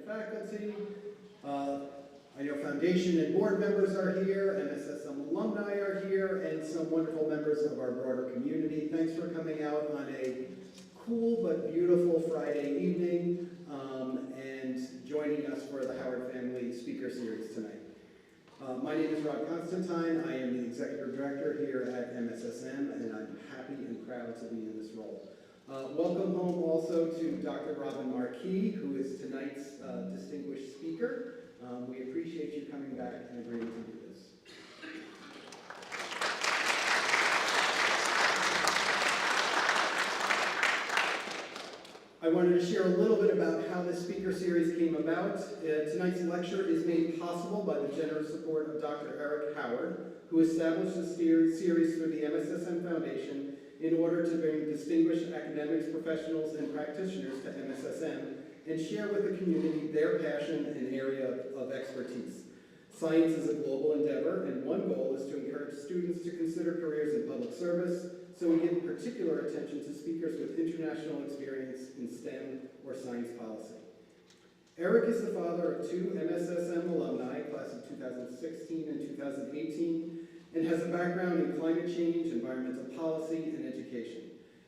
faculty. I know foundation and board members are here, MSSM alumni are here, and some wonderful members of our broader community. Thanks for coming out on a cool but beautiful Friday evening and joining us for the Howard Family Speaker Series tonight. My name is Rob Constantine. I am the Executive Director here at MSSM, and I'm happy and proud to be in this role. Welcome home also to Dr. Robyn Marquis, who is tonight's distinguished speaker. We appreciate you coming back and agreeing to do this. I wanted to share a little bit about how this speaker series came about. Tonight's lecture is made possible by the generous support of Dr. Eric Howard, who established this series through the MSSM Foundation in order to bring distinguished academics, professionals, and practitioners to MSSM and share with the community their passion and area of expertise. Science is a global endeavor, and one goal is to encourage students to consider careers in public service, so we give particular attention to speakers with international experience in STEM or science policy. Eric is the father of two MSSM alumni, class of 2016 and 2018, and has a background in climate change, environmental policy, and education.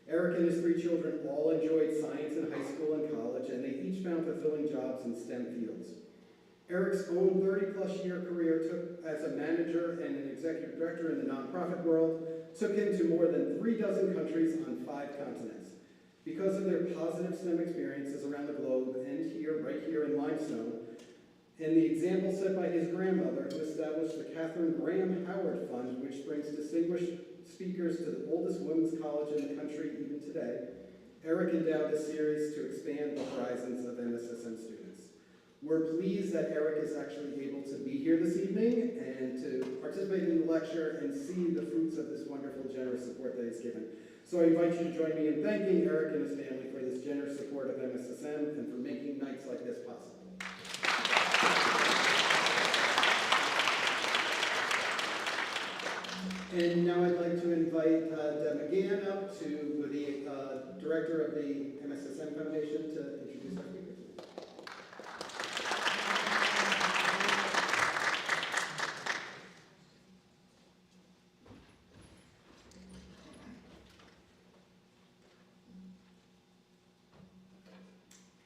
Eric and his three children all enjoyed science in high school and college, and they each found fulfilling jobs in STEM fields. Eric's own 30-plus year career as a manager and an executive director in the nonprofit world took him to more than 36 countries on 5 continents. Because of their positive STEM experiences around the globe and right here in Limestone, and the example set by his grandmother, who established the Catherine Graham Howard Fund, which brings distinguished speakers to the oldest women's college in the country even today, Eric endowed this series to expand the horizons of MSSM students. We're pleased that Eric is actually able to be here this evening and to participate in the lecture and see the fruits of this wonderful, generous support that he's given. So I invite you to join me in thanking Eric and his family for this generous support of MSSM and for making nights like this possible. And now I'd like to invite Deb McGann up, to the director of the MSSM Foundation, to introduce our speakers.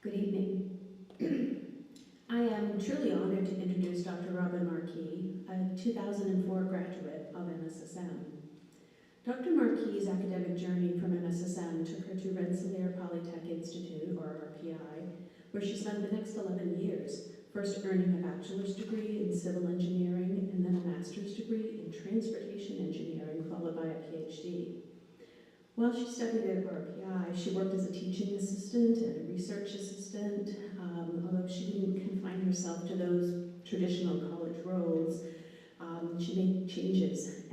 Good evening. I am truly honored to introduce Dr. Robyn Marquis, a 2004 graduate of MSSM. Dr. Marquis' academic journey from MSSM took her to Rensselaer Polytechnic Institute, or RPI, where she spent the next 11 years, first earning a bachelor's degree in civil engineering and then a master's degree in transportation engineering, followed by a PhD. While she studied at RPI, she worked as a teaching assistant and a research assistant, although she didn't confine herself to those traditional college roles. She made changes.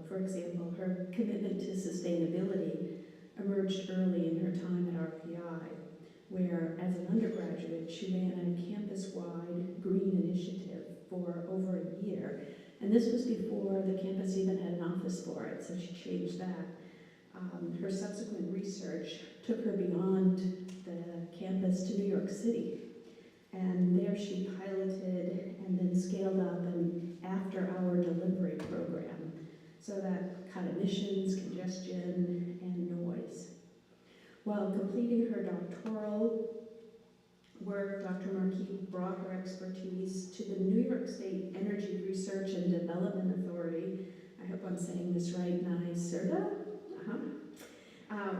For example, her commitment to sustainability emerged early in her time at RPI, where as an undergraduate, she ran a campus-wide green initiative for over a year. And this was before the campus even had an office for it, so she changed that. Her subsequent research took her beyond the campus to New York City. And there she piloted and then scaled up an after-hour delivery program so that cut emissions, congestion, and noise. While completing her doctoral work, Dr. Marquis brought her expertise to the New York State Energy Research and Development Authority, I hope I'm saying this right, NYSERDA,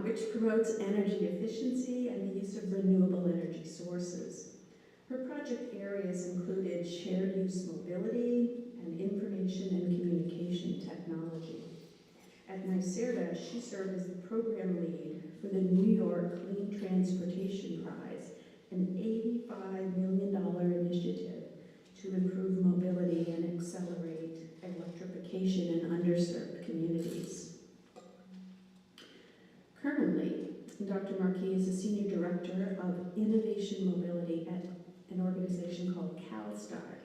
which promotes energy efficiency and the use of renewable energy sources. Her project areas included shared use mobility and information and communication technology. At NYSERDA, she served as the program lead for the New York Clean Transportation Prize, an $85 million initiative to improve mobility and accelerate electrification in underserved communities. Currently, Dr. Marquis is a Senior Director of Innovation Mobility at an organization called CALSTART.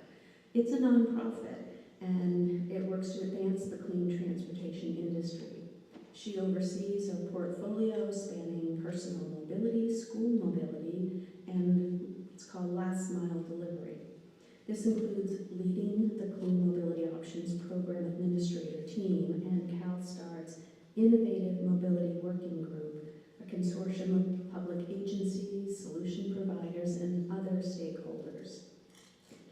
It's a nonprofit, and it works to advance the clean transportation industry. She oversees a portfolio spanning personal mobility, school mobility, and it's called last mile consortium of public agencies, solution providers, and other stakeholders.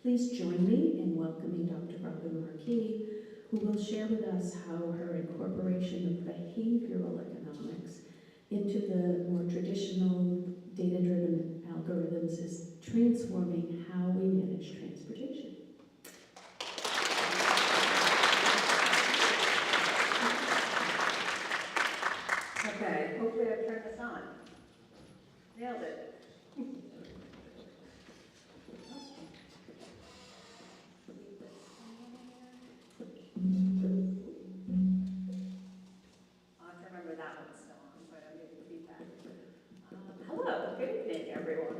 Please join me in welcoming Dr. Robyn Marquis, who will share with us how her incorporation of behavioral economics into the more traditional data-driven algorithms is transforming how we manage transportation. Okay, hopefully I've turned this on. Nailed it. I'll have to remember that one's still on, so I don't get the feedback. Hello, good evening, everyone.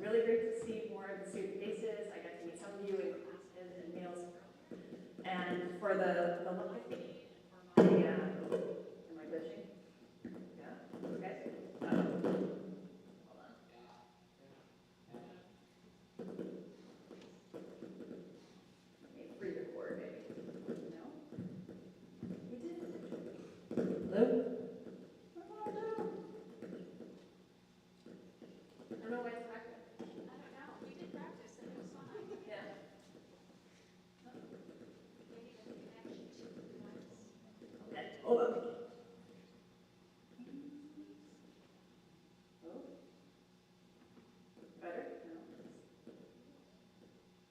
Really great to see more of the student faces. I got to meet some of you in classes and meals. And for the live feed, for my, am I glitching? Yeah, okay. Hold on. Let me re-record maybe. No? We did. Hello? Oh no. I don't know why it's active. I don't know. We did practice and it was fine. Yeah. Maybe the connection to the device. Okay, hold on. Oh. Better? No.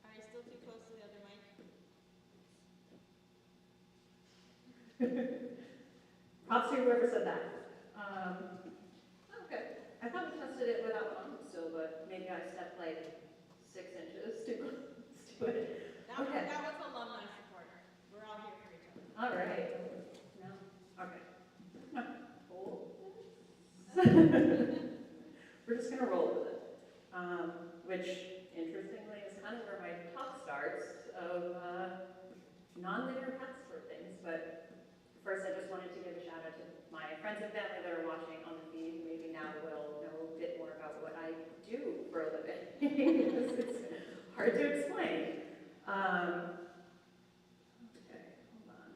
Are you still too close to the other mic? Props to whoever said that. Okay. I thought we tested it without one still, but maybe I stepped like 6 inches too close to it. Okay. That was alumni supporter. We're all here for each other. All right. No. Okay. No. Hold. We're just gonna roll with it. Which, interestingly, is kind of where my talk starts of non-linear paths for things. But first, I just wanted to give a shout out to my friends and family that are watching on the feed, who maybe now will know a bit more about what I do for a living. Because it's hard to explain. Okay, hold on.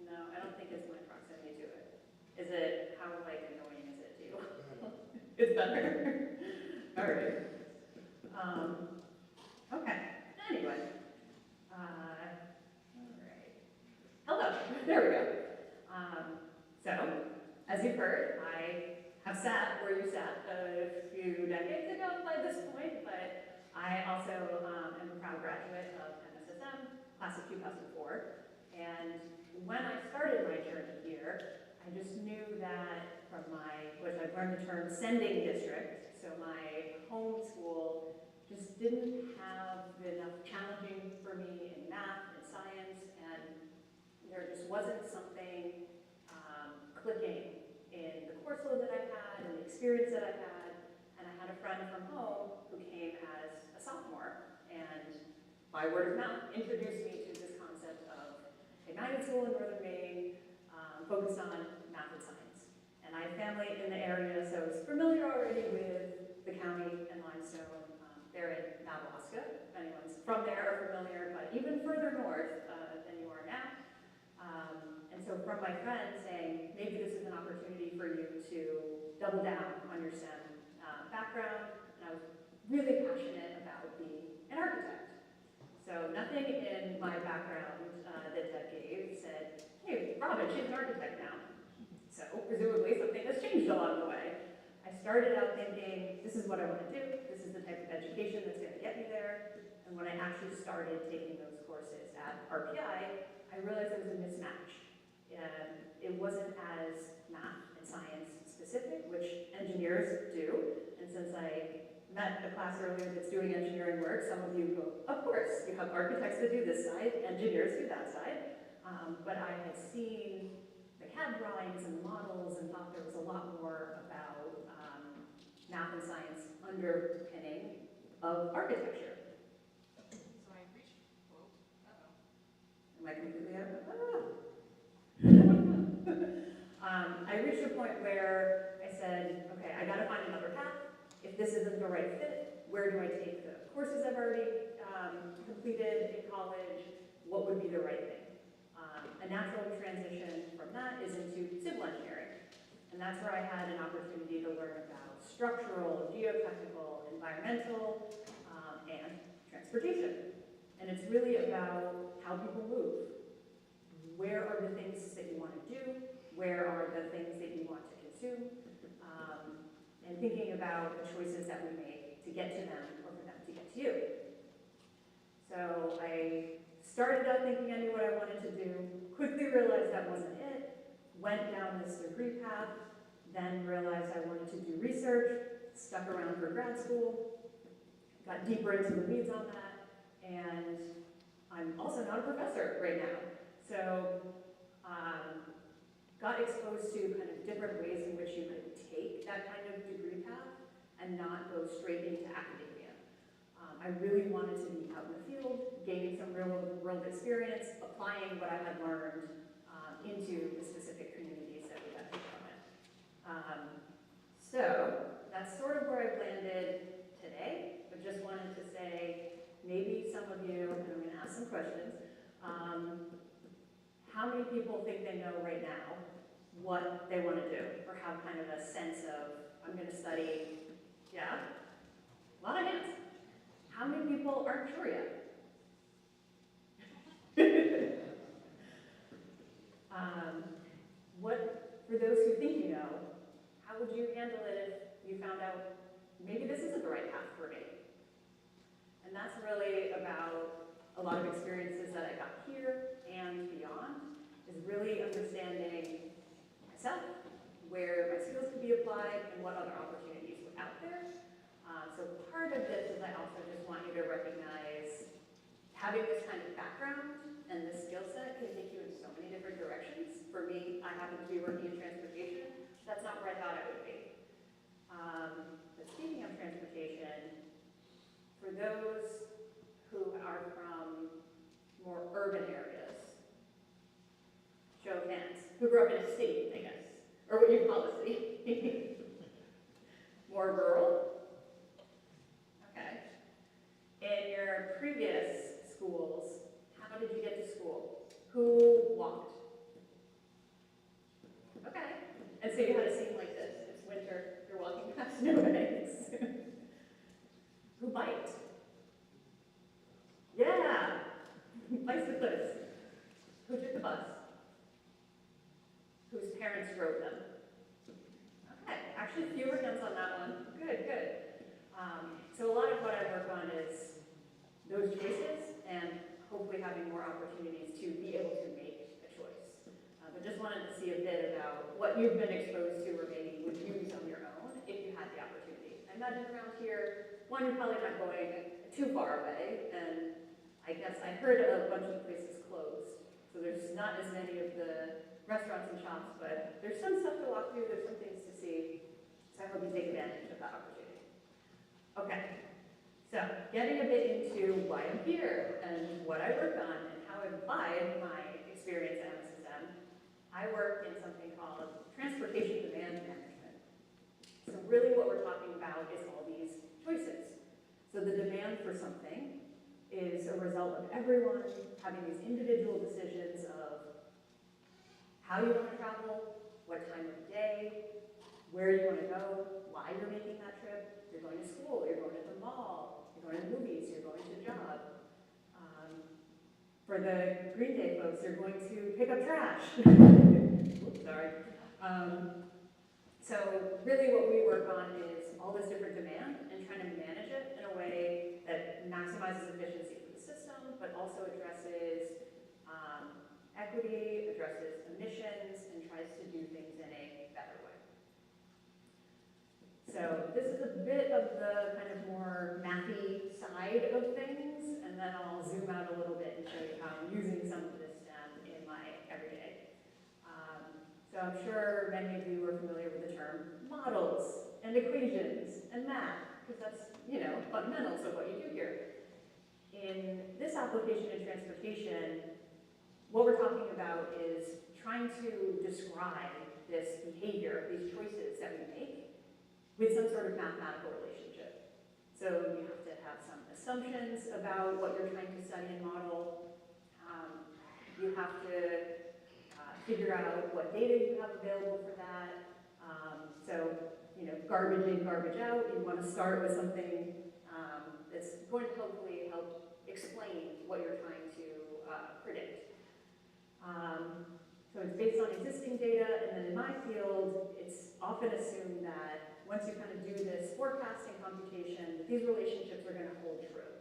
No, I don't think it's my proximity to it. Is it, how like annoying is it to you? It's better. All right. Okay. Anyway. All right. Hello. There we go. So, as you've heard, I have sat where you sat a few decades ago by this point, but I also am a proud graduate of MSSM, class of 2004. And when I started my journey here, I just knew that from which I've learned the term sending district, so my home school just didn't have enough challenging for me in math and science, and there just wasn't something clicking in the course load that I had and the experience that I had. And I had a friend from home who came as a sophomore, and by word of mouth introduced me to this concept of a magnet school in northern Maine focused on math and science. And I have family in the area, so I was familiar already with the county and limestone. They're in Madawaska, if anyone's from there or familiar, but even further north than you are now. And so from my friend saying, maybe this is an opportunity for you to double down on your STEM background, and I was really passionate about being an architect. So nothing in my background that Deb gave said, hey, Robyn, she's an architect now. So presumably something has changed along the way. I started out thinking, this is what I want to do, this is the type of education that's going to get me there. And when I actually started taking those courses at RPI, I realized there was a mismatch. It wasn't as math and science specific, which engineers do. And since I met a class earlier that's doing engineering work, some of you go, of course, you have architects that do this side, engineers do that side. But I had seen the CAD drawings and models and thought there was a lot more about math and science underpinning of architecture. So I reached, whoa, uh-oh. Am I completely out of I reached a point where I said, okay, I gotta find another path. If this isn't the right fit, where do I take the courses I've already completed in college? What would be the right thing? a natural transition from that is into civil engineering. And that's where I had an opportunity to learn about structural, geotechnical, environmental, and transportation. And it's really about how people move. Where are the things that you want to do? Where are the things that you want to consume? And thinking about the choices that we make to get to them or for them to get to you. So I started out thinking I knew what I wanted to do, quickly realized that wasn't it, went down this degree path, then realized I wanted to do research, stuck around for grad school, got deeper into the weeds on that, and I'm also not a professor right now. So got exposed to kind of different ways in which you could take that kind of degree path and not go straight into academia. I really wanted to be out in the field, gaining some real world experience, applying what I had learned into the specific communities that we had to come in. So that's sort of where I've landed today, but just wanted to say, maybe some of you, and I'm gonna ask some questions, how many people think they know right now what they want to do, or have kind of a sense of, I'm going to study, yeah? A lot of hands. How many people aren't sure yet? For those who think you know, how would you handle it if you found out maybe this isn't the right path for me? And that's really about a lot of experiences that I got here and beyond, is really understanding myself, where my skills could be applied, and what other opportunities were out there. So part of this is I also just want you to recognize having this kind of background and this skill set can take you in so many different directions. For me, I happen to be working in transportation. That's not where I thought I would be. But speaking of transportation, for those who are from more urban areas, show of hands, who grew up in a city, I guess, or what you call a city. More rural? Okay. In your previous schools, how did you get to school? Who walked? Okay. And so you had a scene like this. It's winter, you're walking past snowbanks. Who biked? Yeah. Bicyclists. Who took the bus? Whose parents drove them? Okay, actually fewer hands on that one. Good, good. So a lot of what I work on is those choices and hopefully having more opportunities to be able to make a choice. But just wanted to see a bit about what you've been exposed to or maybe would use on your own if you had the opportunity. I imagine around here, one, you're probably not going too far away, and I guess I heard a bunch of places closed. So there's not as many of the restaurants and shops, but there's some stuff to walk through, there's some things to see. So I hope you take advantage of that opportunity. Okay, so getting a bit into why I'm here and what I work on and how I've applied my experience at MSSM. I work in something called transportation demand management. So really what we're talking about is all these choices. So the demand for something is a result of everyone having these individual decisions of how you want to travel, what time of day, where you want to go, why you're making that trip. You're going to school, you're going to the mall, you're going to the movies, you're going to the job. For the Green Day folks, you're going to pick up trash. Oops, sorry. So really what we work on is all this different demand and trying to manage it in a way that maximizes efficiency for the system, but also addresses equity, addresses emissions, and tries to do things in a better way. So this is a bit of the kind of more mathy side of things, and then I'll zoom out a little bit and show you how I'm using some of this STEM in my everyday. So I'm sure many of you are familiar with the term models and equations and math, because that's, you know, fundamentals of what you do here. In this application in transportation, what we're talking about is trying to describe this behavior, these choices that we make, with some sort of mathematical relationship. So you have to have some assumptions about what you're trying to study and model. You have to figure out what data you have available for that. So, you know, garbage in, garbage out. You want to start with something that's going to hopefully help explain what you're trying to predict. So it's based on existing data, and then in my field, it's often assumed that once you kind of do this forecasting computation, that these relationships are going to hold true.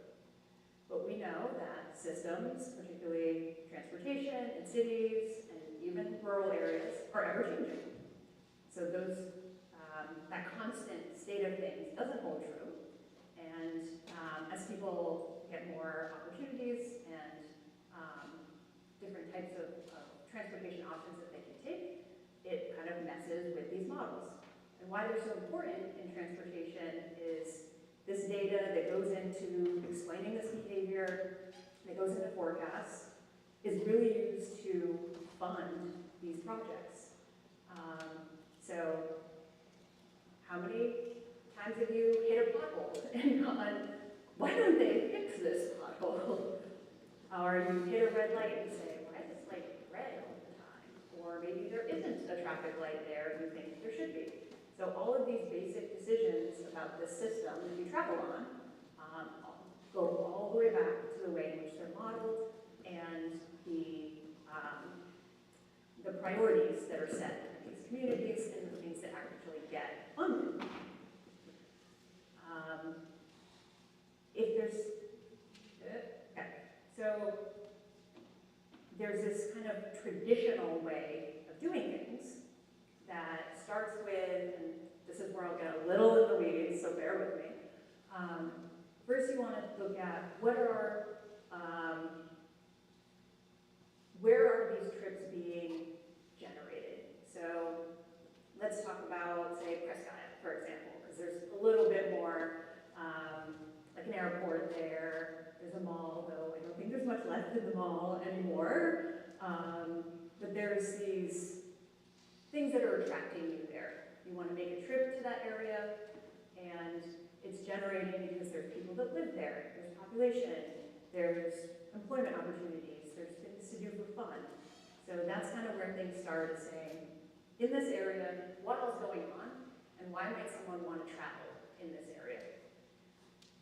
But we know that systems, particularly transportation in cities and even rural areas, are ever changing. So those, that constant state of things doesn't hold true. And as people get more opportunities and different types of transportation options that they can take, it kind of messes with these models. And why they're so important in transportation is this data that goes into explaining this behavior, that goes into forecasts, is really used to fund these projects. So how many times have you hit a pothole and gone, why don't they fix this pothole? Or you hit a red light and say, why is this light red all the time? Or maybe there isn't a traffic light there, you think there should be. So all of these basic decisions about this system that you travel on go all the way back to the way in which they're modeled and the priorities that are set in these communities and the things that actually get funded. If there's, okay, so there's this kind of traditional way of doing things that starts with, and this is where I'll get a little in the weeds, so bear with me. First, you want to look at where are these trips being generated? So let's talk about, say, Prescott, for example, because there's a little bit more, like an airport there. There's a mall, though I don't think there's much left in the mall anymore. But there's these things that are attracting you there. You want to make a trip to that area, and it's generating because there's people that live there, there's population, there's employment opportunities, there's things to do for fun. So that's kind of where things start saying, in this area, what else is going on, and why might someone want to travel in this area?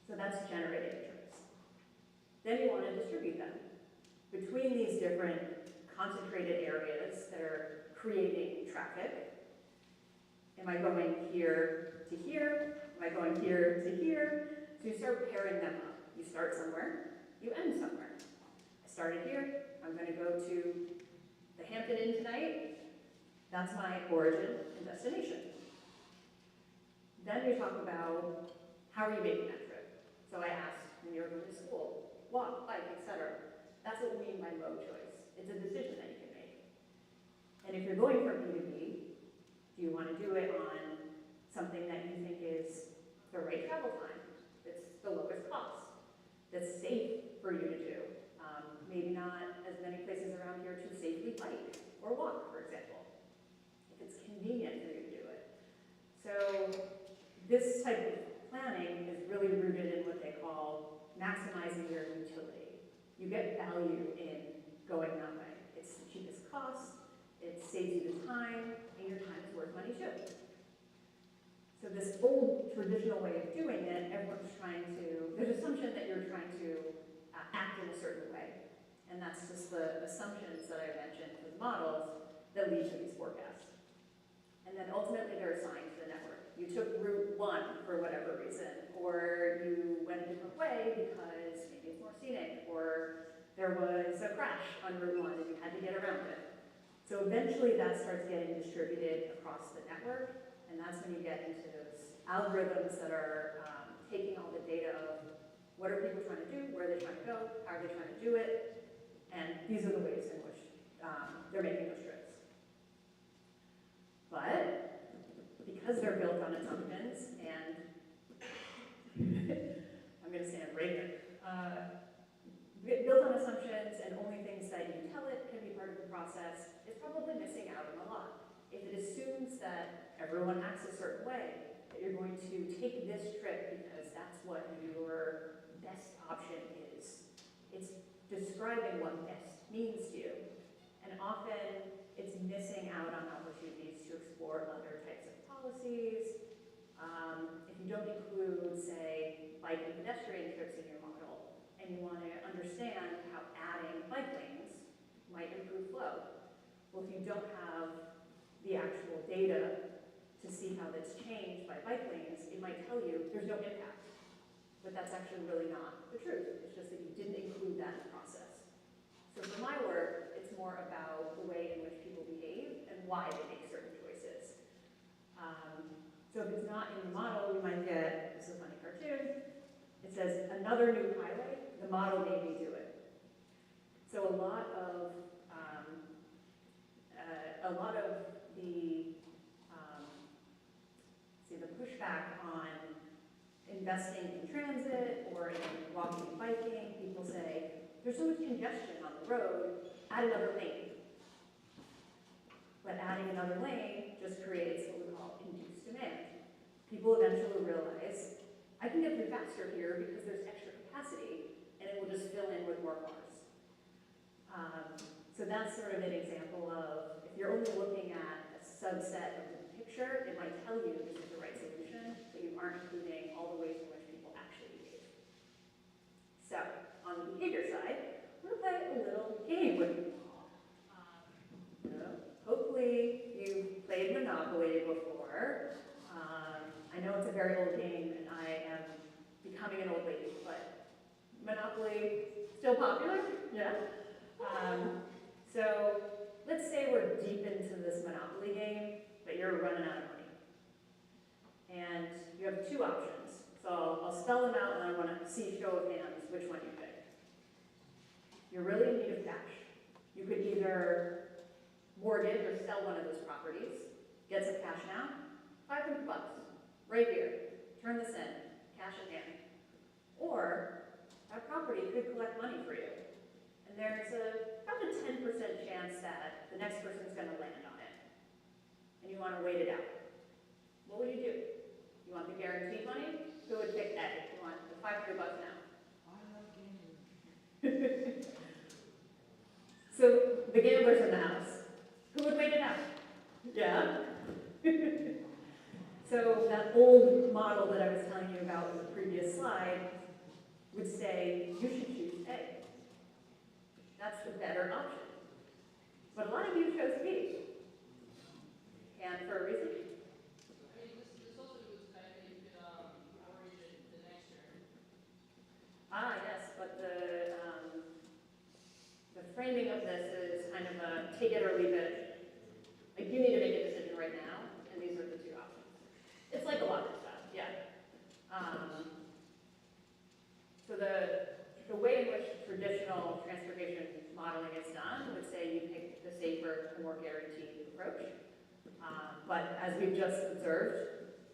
So that's generating trips. Then you want to distribute them between these different concentrated areas that are creating traffic. Am I going here to here? Am I going here to here? So you start pairing them up. You start somewhere, you end somewhere. I started here, I'm going to go to the Hampton Inn tonight. That's my origin and destination. Then we talk about how are you making that trip? So I asked when you're going to school, walk, bike, etc. That's what we mean by mode choice. It's a decision that you can make. And if you're going from A to B, do you want to do it on something that you think is the right travel time, that's the lowest cost, that's safe for you to do? Maybe not as many places around here to safely bike or walk, for example, if it's convenient for you to do it. So this type of planning is really rooted in what they call maximizing your utility. You get value in going that way. It's the cheapest cost, it saves you the time, and your time is worth money too. So this old traditional way of doing it, everyone's trying to, there's an assumption that you're trying to act in a certain way. And that's just the assumptions that I mentioned with models that lead to these forecasts. And then ultimately they're assigned to the network. You took route 1 for whatever reason, or you went a different way because maybe it's more scenic, or there was a crash on route 1 and you had to get around it. So eventually that starts getting distributed across the network, and that's when you get into those algorithms that are taking all the data of what are people trying to do, where are they trying to go, how are they trying to do it, and these are the ways in which they're making those trips. But because they're built on assumptions, and I'm going to stand right there, built on assumptions and only things that you tell it can be part of the process, it's probably missing out on a lot. If it assumes that everyone acts a certain way, that you're going to take this trip because that's what your best option is, it's describing what best means to you. And often it's missing out on opportunities to explore other types of policies. If you don't include, say, bike and pedestrian trips in your model, and you want to understand how adding bike lanes might improve flow. Well, if you don't have the actual data to see how that's changed by bike lanes, it might tell you there's no impact. But that's actually really not the truth. It's just that you didn't include that in the process. So for my work, it's more about the way in which people behave and why they make certain choices. So if it's not in the model, we might get, this is a funny cartoon, it says, another new highway, the model made me do it. So a lot of the pushback on investing in transit or in walking and biking, people say, there's so much congestion on the road, add another lane. But adding another lane just creates what we call induced demand. People eventually realize, I can get through faster here because there's extra capacity, and it will just fill in with more cars. So that's sort of an example of, if you're only looking at a subset of the picture, it might tell you this is the right solution, but you aren't including all the ways in which people actually behave. So, on the behavior side, we're going to play a little game with you all. Hopefully you've played Monopoly before. I know it's a very old game, and I am becoming an old lady, but Monopoly, still popular? Yeah? So let's say we're deep into this Monopoly game, but you're running out of money. And you have two options. So I'll spell them out, and I want to see show of hands which one you pick. You're really in need of cash. You could either mortgage or sell one of those properties, get some cash now, $500, right here. Turn this in, cash in hand. Or that property could collect money for you. And there's about a 10% chance that the next person's going to land on it. And you want to wait it out. What would you do? You want the guaranteed money? Who would pick A? You want the $500 now? I love gaming. So the gamblers in the house, who would wait it out? Yeah? So that old model that I was telling you about in the previous slide would say, you should choose A. That's the better option. But a lot of you chose B. And for a reason? I mean, this also looks like you could origin the next year. Ah, yes, but the framing of this is kind of a take it or leave it. Like, you need to make a decision right now, and these are the two options. It's like a lot of stuff, yeah. So the way in which traditional transportation modeling is done would say you pick the safer, more guaranteed approach. But as we've just observed,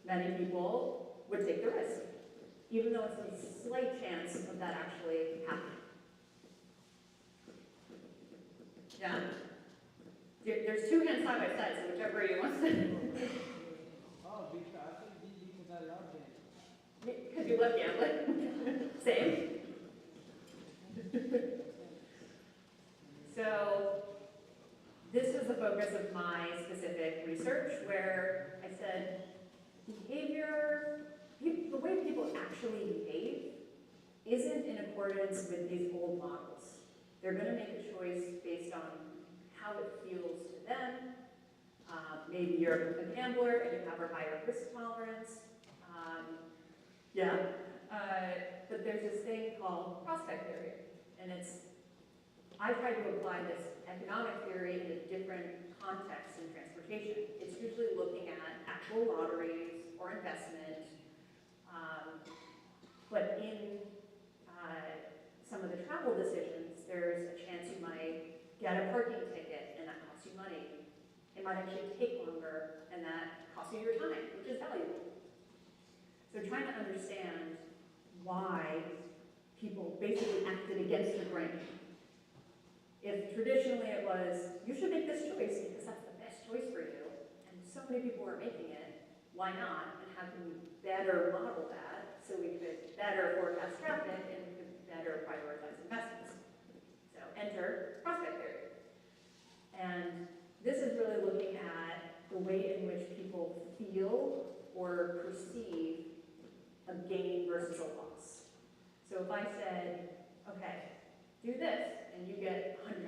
many people would take the risk, even though it's a slight chance of that actually happening. Yeah? There's two hands side by side, so whichever you want to. Oh, because I think because I love gaming. Because you love gambling. Same. So this was the focus of my specific research, where I said behavior, the way people actually behave isn't in accordance with these old models. They're going to make a choice based on how it feels to them. Maybe you're a gambler and you have a higher risk tolerance. But there's this thing called prospect theory, and I try to apply this economic theory in a different context in transportation. It's usually looking at actual lotteries or investment, but in some of the travel decisions, there's a chance you might get a parking ticket and that costs you money. It might actually take longer and that costs you your time, which is valuable. So trying to understand why people basically acted against the grain. If traditionally it was, you should make this choice because that's the best choice for you, and so many people are making it, why not? And how can we better model that so we could better forecast traffic and we could better prioritize investments? So enter prospect theory. And this is really looking at the way in which people feel or perceive a gain versus a loss. So if I said, okay, do this and you get $100,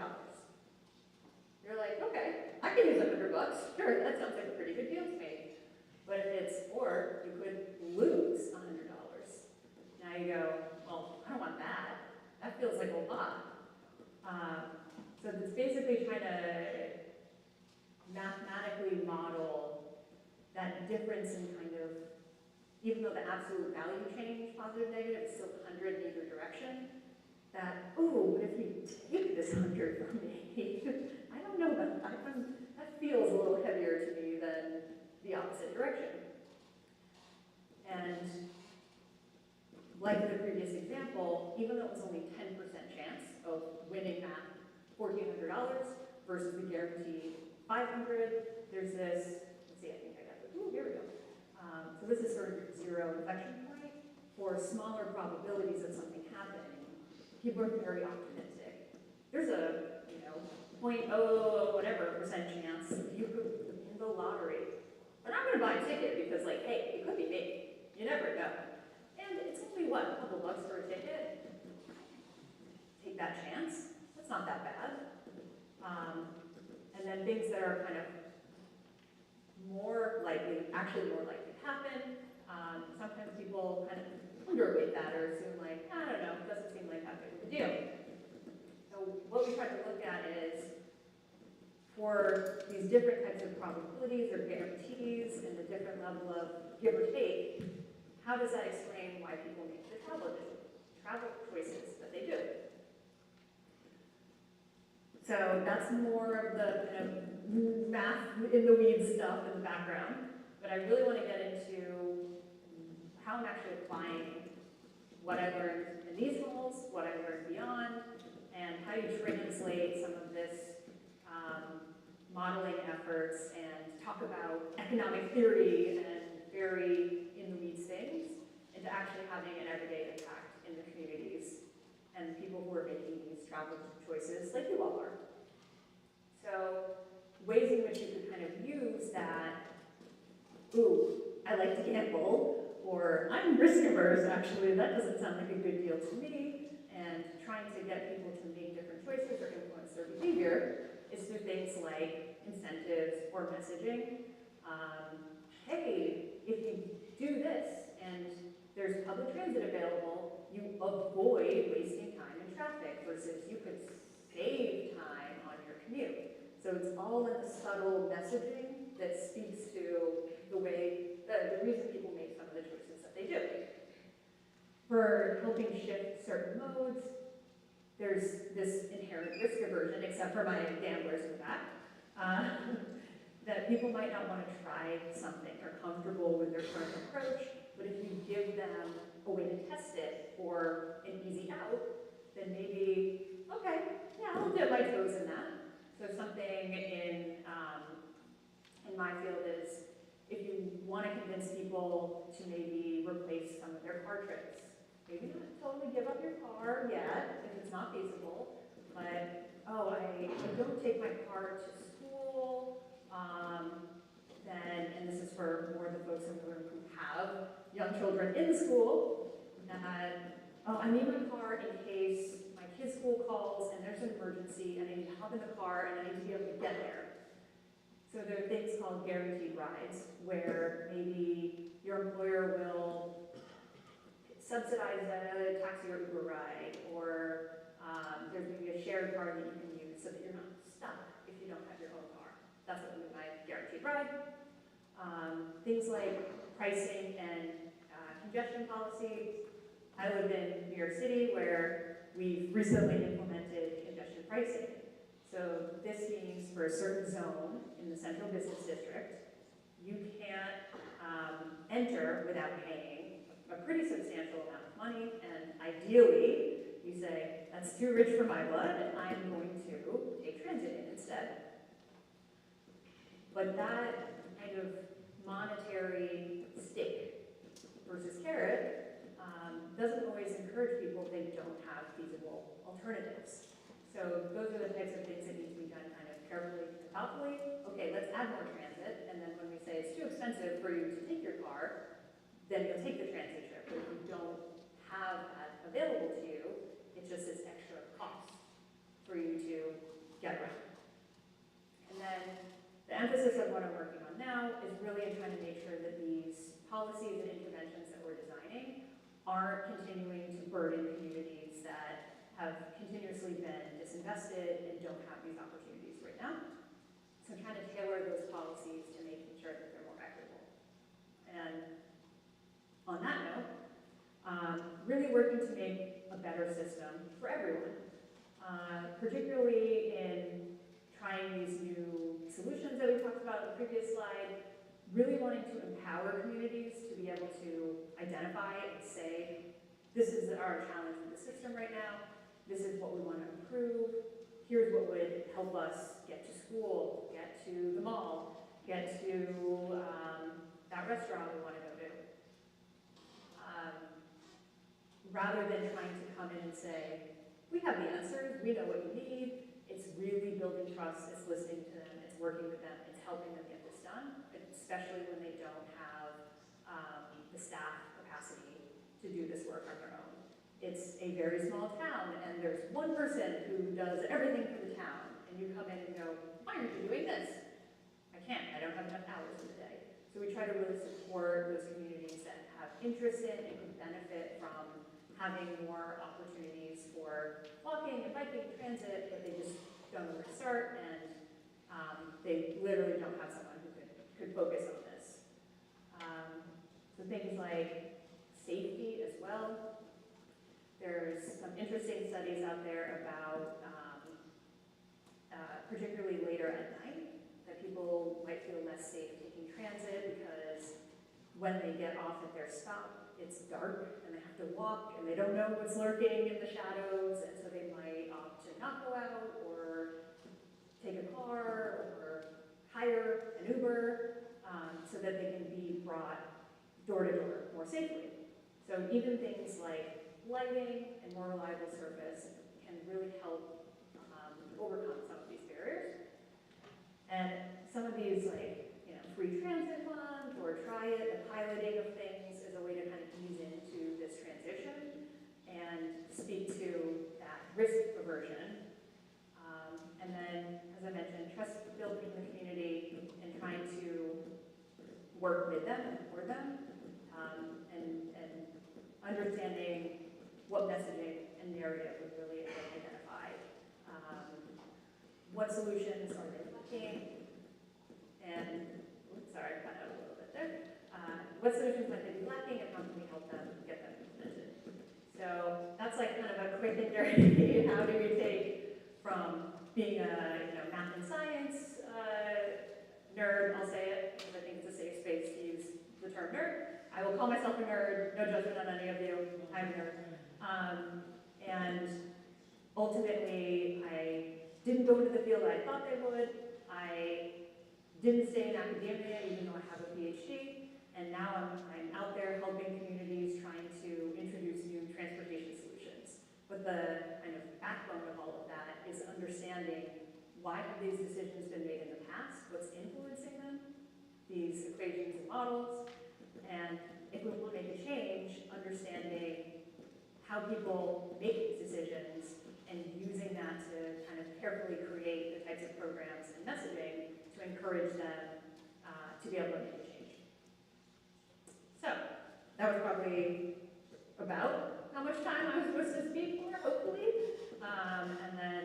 you're like, okay, I can use $100. Sure, that sounds like a pretty good deal to me. But if it's, or you could lose $100. Now you go, well, I don't want that. That feels like a lot. So it's basically trying to mathematically model that difference in kind of, even though the absolute value change, positive, negative, is still 100 in either direction, that, ooh, but if you take this 100 from me, I don't know about that. That feels a little heavier to me than the opposite direction. And like the previous example, even though it was only 10% chance of winning that $1,400 versus the guaranteed $500, there's this, let's see, I think I got it. Ooh, here we go. So this is sort of your zero inflection point. For smaller probabilities of something happening, people are very optimistic. There's a, 0.0 whatever % chance you could win the lottery. But I'm gonna buy a ticket because like, hey, it could be me. You never know. And it's only what, a couple bucks for a ticket? Take that chance. That's not that bad. And then things that are kind of more likely, actually more likely to happen. Sometimes people kind of underweight that or assume like, I don't know, it doesn't seem like that big of a deal. So what we try to look at is for these different types of probabilities or guarantees and the different level of give or take, how does that explain why people make the travel choices that they do? So that's more of the kind of math in the weeds stuff in the background, but I really want to get into how I'm actually applying what I learned in these halls, what I learned beyond, and how you translate some of this modeling efforts and talk about economic theory and very in the weeds things into actually having an everyday impact in the communities and the people who are making these travel choices like you all are. So ways in which you could kind of use that, ooh, I like to gamble, or I'm risk averse actually, that doesn't sound like a good deal to me, and trying to get people to make different choices or influence their behavior is through things like incentives or messaging. Hey, if you do this and there's public transit available, you avoid wasting time in traffic versus you could save time on your commute. So it's all in the subtle messaging that speaks to the way, the reason people make some of the choices that they do. For helping shift certain modes, there's this inherent risk aversion, except for my gamblers in the back, that people might not want to try something. They're comfortable with their current approach, but if you give them a way to test it or an easy out, then maybe, okay, yeah, I'll dip my toes in that. So something in my field is if you want to convince people to maybe replace some of their car trips, maybe not totally give up your car yet if it's not feasible, but oh, I don't take my car to school, then, and this is for more of the folks in the room who have young children in school, that, oh, I need my car in case my kid's school calls and there's an emergency and I need to hop in the car and I need to be able to get there. So there are things called guaranteed rides where maybe your employer will subsidize a taxi or Uber ride, or there's maybe a shared car that you can use so that you're not stuck if you don't have your own car. That's what we mean by guaranteed ride. Things like pricing and congestion policy. I live in New York City where we've recently implemented congestion pricing. So this means for a certain zone in the central business district, you can't enter without paying a pretty substantial amount of money, and ideally, you say, that's too rich for my blood, and I'm going to take transit in instead. But that kind of monetary stick versus carrot doesn't always encourage people if they don't have feasible alternatives. So those are the types of things that need to be done kind of carefully and thoughtfully. Okay, let's add more transit, and then when we say it's too expensive for you to take your car, then you'll take the transit trip. But if you don't have that available to you, it's just this extra cost for you to get around. And then the emphasis of what I'm working on now is really in trying to make sure that these policies and interventions that we're designing aren't continuing to burden communities that have continuously been disinvested and don't have these opportunities right now. So I'm trying to tailor those policies to making sure that they're more equitable. And on that note, really working to make a better system for everyone, particularly in trying these new solutions that we talked about in the previous slide, really wanting to empower communities to be able to identify and say, this is our challenge with the system right now, this is what we want to improve, here's what would help us get to school, get to the mall, get to that restaurant we want to go to. Rather than trying to come in and say, we have the answers, we know what you need, it's really building trust, it's listening to them, it's working with them, it's helping them get this done, especially when they don't have the staff capacity to do this work on their own. It's a very small town, and there's one person who does everything for the town, and you come in and go, why aren't you doing this? I can't, I don't have enough hours in the day. So we try to really support those communities that have interest in and can benefit from having more opportunities for walking and biking and transit, but they just don't know where to start, and they literally don't have someone who could focus on this. So things like safety as well. There's some interesting studies out there about, particularly later at night, that people might feel less safe taking transit because when they get off at their stop, it's dark and they have to walk and they don't know what's lurking in the shadows, and so they might opt to not go out or take a car or hire an Uber so that they can be brought door to door more safely. So even things like lighting and more reliable service can really help overcome some of these barriers. And some of these, like, free transit funds or try it, the piloting of things is a way to kind of ease into this transition and speak to that risk aversion. And then, as I mentioned, trust built in the community and trying to work with them and for them, and understanding what messaging and narrative would really identify. What solutions are they looking? And, oops, sorry, I cut out a little bit there. What solutions might they be lacking, and how can we help them get them implemented? So that's like kind of a quick and dirty, how do we take from being a math and science nerd, I'll say it, because I think it's a safe space to use the term nerd. I will call myself a nerd, no judgment on any of you, I'm a nerd. And ultimately, I didn't go into the field I thought they would. I didn't stay in academia, even though I have a PhD, and now I'm out there helping communities trying to introduce new transportation solutions. But the kind of backbone of all of that is understanding why have these decisions been made in the past, what's influencing them, these equations and models, and if we want to make a change, understanding how people make these decisions and using that to kind of carefully create the types of programs and messaging to encourage them to be able to make a change. So, that was probably about how much time I was supposed to speak for, hopefully. And then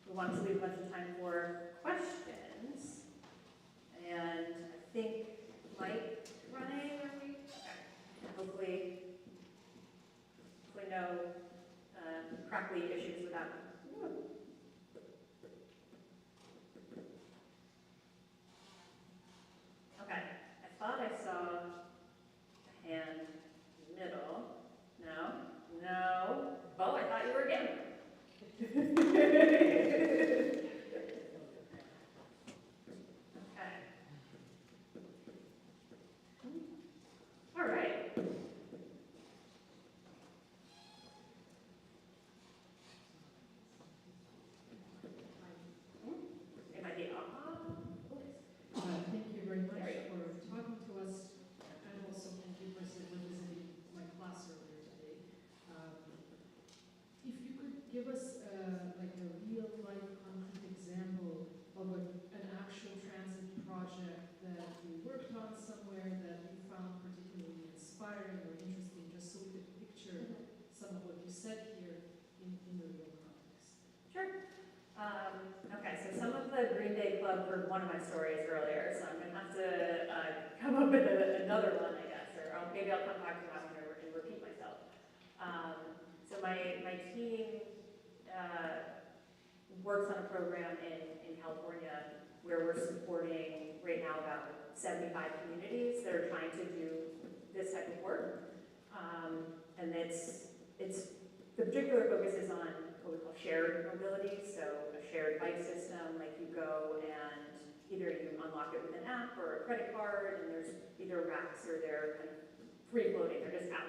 we want to leave a bunch of time for questions. And I think Mike running, are we? Okay. Hopefully no crackly issues with that one. Okay, I thought I saw a hand middle. No. Oh, I thought you were again. Okay. give us like a real life concrete example of an actual transit project that you worked on somewhere that you found particularly inspiring or interesting, just so we could picture some of what you said here in the real context. Sure. Okay, so some of the Green Day Club heard one of my stories earlier, so I'm going to have to come up with another one, I guess, or maybe I'll come back to that one and repeat myself. So my team works on a program in California where we're supporting right now about 75 communities that are trying to do this type of work. And the particular focus is on what we call shared mobility, so a shared bike system, like you go and either you unlock it with an app or a credit card, and there's either racks or they're kind of free floating, they're just out.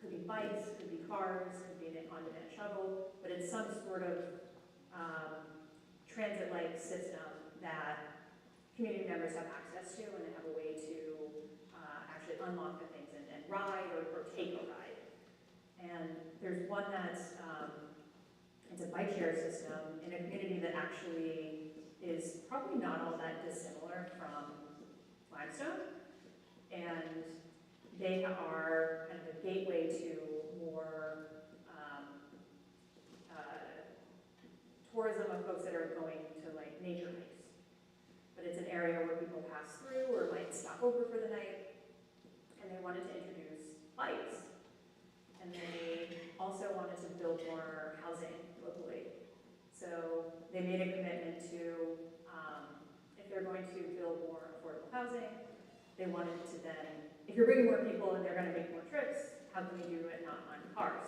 Could be bikes, could be cars, could be an on-demand shuttle, but it's some sort of transit-like system that community members have access to, and they have a way to actually unlock the things and ride or take a ride. And there's one that's, it's a bike share system in a community that actually is probably not all that dissimilar from Limestone. And they are kind of a gateway to more tourism of folks that are going to like nature hikes. But it's an area where people pass through or might stop over for the night. And they wanted to introduce bikes. And they also wanted to build more housing locally. So they made a commitment to, if they're going to build more affordable housing, they wanted to then, if you're bringing more people and they're going to make more trips, how can we do it not on cars?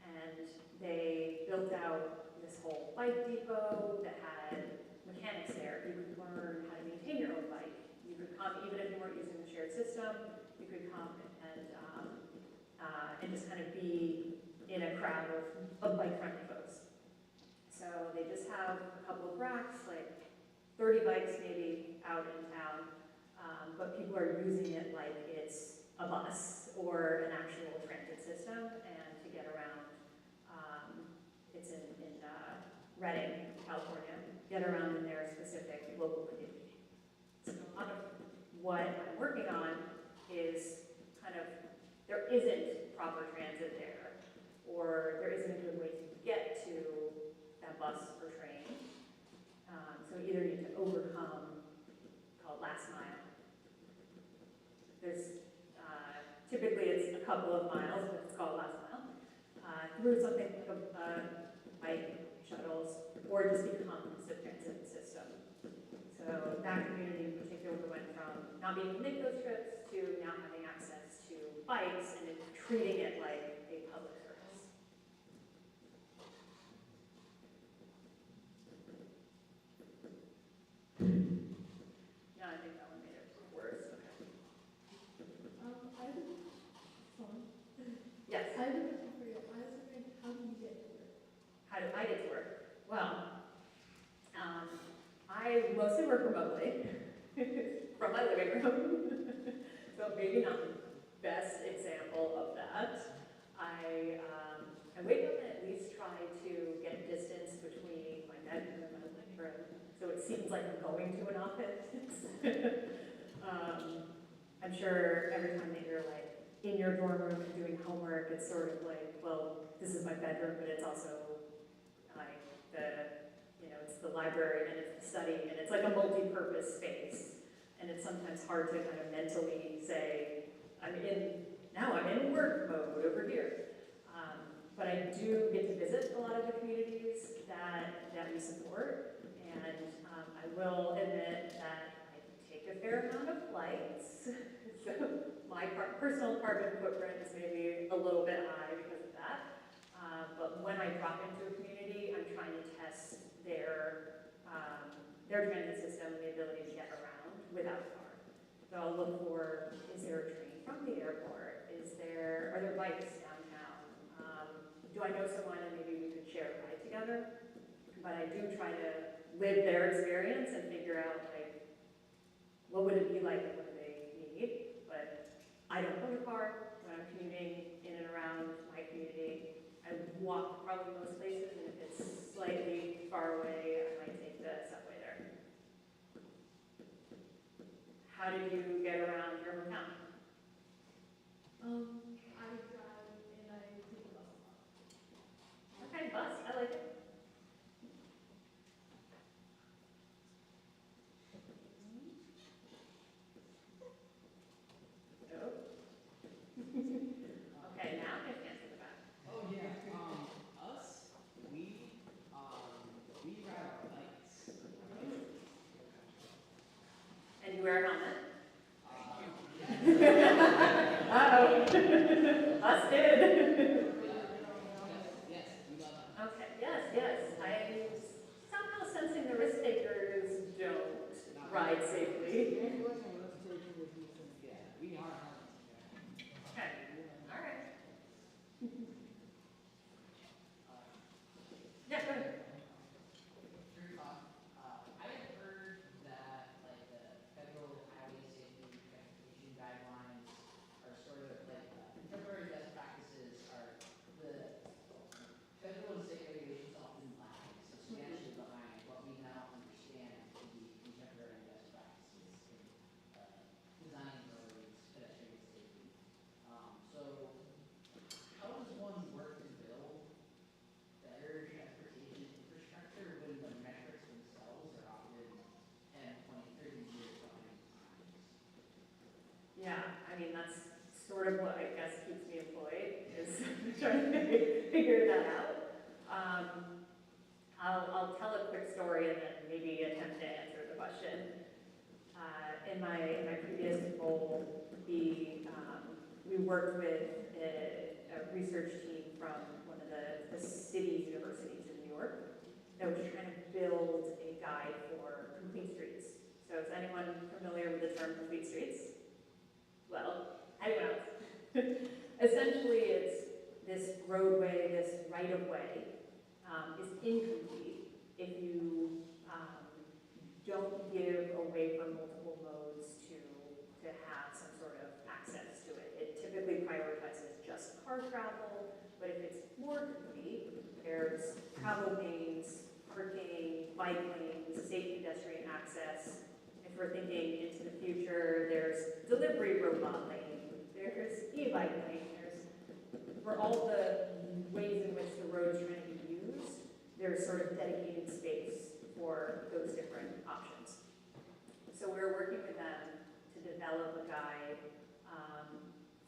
And they built out this whole bike depot that had mechanics there. You could learn how to maintain your own bike. You could come, even if you weren't using the shared system, you could come and just kind of be in a crowd of bike-friendly folks. So they just have a couple of racks, like 30 bikes maybe out in town, but people are using it like it's a bus or an actual transit system, and to get around, it's in Redding, California, get around in their specific local community. So a lot of what I'm working on is kind of, there isn't proper transit there, or there isn't a good way to get to that bus or train. So we either need to overcome, called last mile. There's, typically it's a couple of miles, but it's called last mile, through something like a bike, shuttles, or just become the transit system. So that community in particular went from not being able to make those trips to now having access to bikes and treating it like a public service. No, I think that one made it worse. Okay. I have a phone. Yes. I have a question for you. I was wondering, how do you get to work? How do I get to work? Well, I mostly work remotely from my living room, so maybe not the best example of that. I wake up and at least try to get distance between my bedroom and my living room, so it seems like I'm going to an office. I'm sure every time that you're like in your dorm room and doing homework, it's sort of like, well, this is my bedroom, but it's also like it's the library and it's the study, and it's like a multi-purpose space. And it's sometimes hard to kind of mentally say, I'm in work mode over here. But I do get to visit a lot of the communities that we support, and I will admit that I take a fair amount of flights. So my personal carbon footprint is maybe a little bit high because of that. But when I drop into a community, I'm trying to test their transit system and the ability to get around without a car. So I'll look for, is there a train from the airport? Are there bikes downtown? Do I know someone and maybe we could share a ride together? But I do try to live their experience and figure out, like, what would it be like and what do they need? But I don't own a car when I'm commuting in and around my community. I walk how did you get around your hometown? I drive and I take a bus a lot. Okay, bus, I like it. Oh. Okay, now I can answer the back. Oh yeah, us, we ride our bikes. And you wear a helmet? Yeah. Uh-oh. Busted. Yes, we love that. Okay, yes, yes. I'm somehow sensing the risk takers don't ride safely. Yeah, we are helmets. Okay, all right. Yeah, go ahead. I have heard that like the federal highway safety transportation guidelines are sort of like contemporary best practices are the federal and state regulations often lag substantially behind what we now understand to be contemporary best practices in designing roads, pedestrian safety. So how does one work to build better transportation infrastructure when the metrics themselves are often 10, 20, 30 years behind times? Yeah, I mean, that's sort of what I guess keeps me employed, is trying to figure that out. I'll tell a quick story and then maybe attempt to answer the question. In my previous role, we worked with a research team from one of the city universities in New York that was trying to build a guide for complete streets. So is anyone familiar with the term complete streets? Well, anyone else? Essentially, it's this roadway, this right-of-way is incomplete if you don't give a way for multiple modes to have some sort of access to it. It typically prioritizes just car travel, but if it's more complete, there's travel lanes, parking, bike lanes, safe pedestrian access. If we're thinking into the future, there's delivery robot lane, there's e-bike lane, for all the ways in which the road is trying to be used, there's sort of dedicated space for those different options. So we're working with them to develop a guide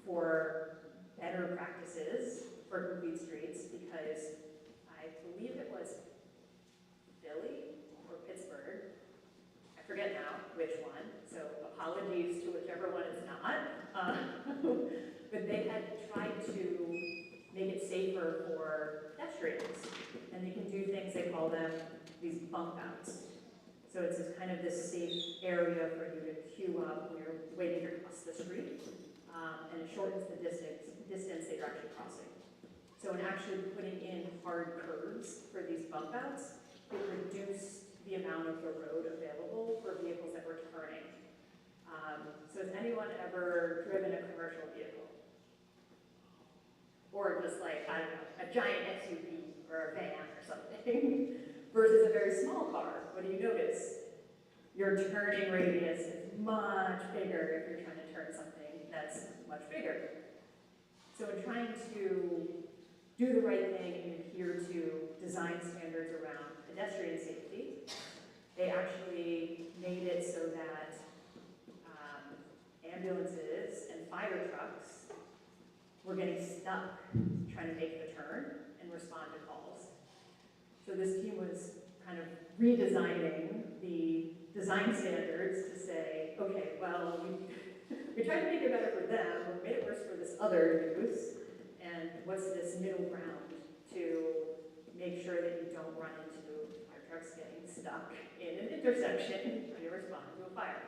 for better practices for complete streets, because I believe it was Philly or Pittsburgh, I forget now which one, so apologies to whichever one it's not, but they had tried to make it safer for pedestrians, and they can do things, they call them these bump outs. So it's kind of this safe area for you to queue up when you're waiting to cross the street, and it shortens the distance that you're actually crossing. So in actually putting in hard curves for these bump outs, it reduced the amount of the road available for vehicles that were turning. So has anyone ever driven a commercial vehicle? Or just like, I don't know, a giant SUV or a van or something, versus a very small car? What do you notice? Your turning radius is much bigger if you're trying to turn something that's much bigger. So in trying to do the right thing and adhere to design standards around pedestrian safety, they actually made it so that ambulances and fire trucks were getting stuck trying to make the turn and respond to calls. So this team was kind of redesigning the design standards to say, okay, well, we tried to make it better for them, we made it worse for this other use, and what's this middle ground to make sure that you don't run into fire trucks getting stuck in an intersection when you're responding to a fire.